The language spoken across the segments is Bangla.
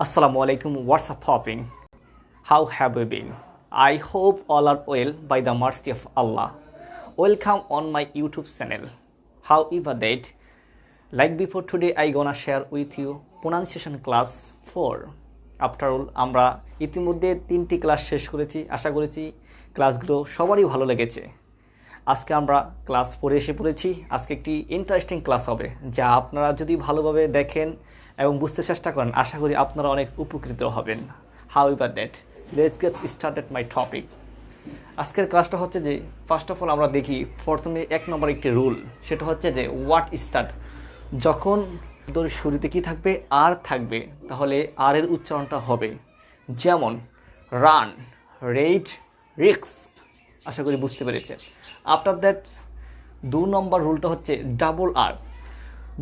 Assalamualaikum, what's up popping? How have you been? I hope all are well by the mercy of Allah. Welcome on my YouTube channel. However that, like before today I gonna share with you pronunciation class 4. After all, আমরা ইতিমধ্যে 3টি ক্লাস শেষ করেছি। আশা করেছি ক্লাসগুলো সবারই ভালো লেগেছে। আজকে আমরা ক্লাস 4 এসে পড়েছি। আজকে একটি ইন্টারেস্টিং ক্লাস হবে, যা আপনারা যদি ভালোভাবে দেখেন এবং বুঝতে চেষ্টা করেন, আশা করি আপনারা অনেক উপকৃত হবেন। However that, let's get started my topic. আজকের ক্লাসটা হচ্ছে যে ফার্স্ট অফ অল আমরা দেখি প্রথমে 1 নম্বর একটি রুল, সেটা হচ্ছে যে হোয়াট স্টার্ট। যখন শুরুতে কি থাকবে, আর থাকবে, তাহলে আর এর উচ্চারণটা হবে যেমন রান, রেড, রিক্স। আশা করি বুঝতে পেরেছেন। আফটার দ্যাট 2 নম্বর রুলটা হচ্ছে ডাবল আর।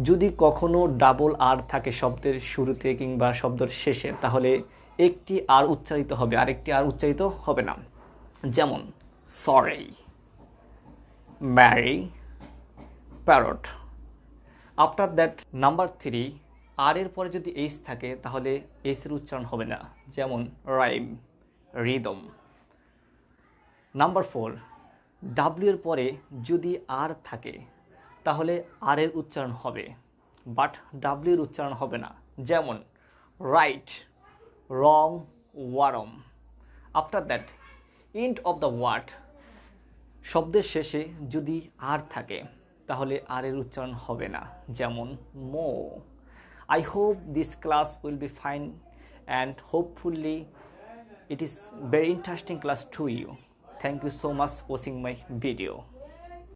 যদি কখনো ডাবল আর থাকে শব্দের শুরুতে কিংবা শব্দের শেষে, তাহলে একটি আর উচ্চারিত হবে, আরেকটি আর উচ্চারিত হবে না। যেমন sorry, Mary, parrot. After that number 3, আর এর পরে যদি এইচ থাকে তাহলে এইচ এর উচ্চারণ হবে না, যেমন রাইম, রিদম। নাম্বার 4, ডাব্লিউ এর পরে যদি আর থাকে তাহলে আর এর উচ্চারণ হবে, বাট ডাব্লিউ এর উচ্চারণ হবে না, যেমন write, wrong, warm. After that end of the word, শব্দের শেষে যদি আর থাকে তাহলে আর এর উচ্চারণ হবে না, যেমন mow. I hope this class will be fine and hopefully it is very interesting class to you. Thank you so much for watching my video.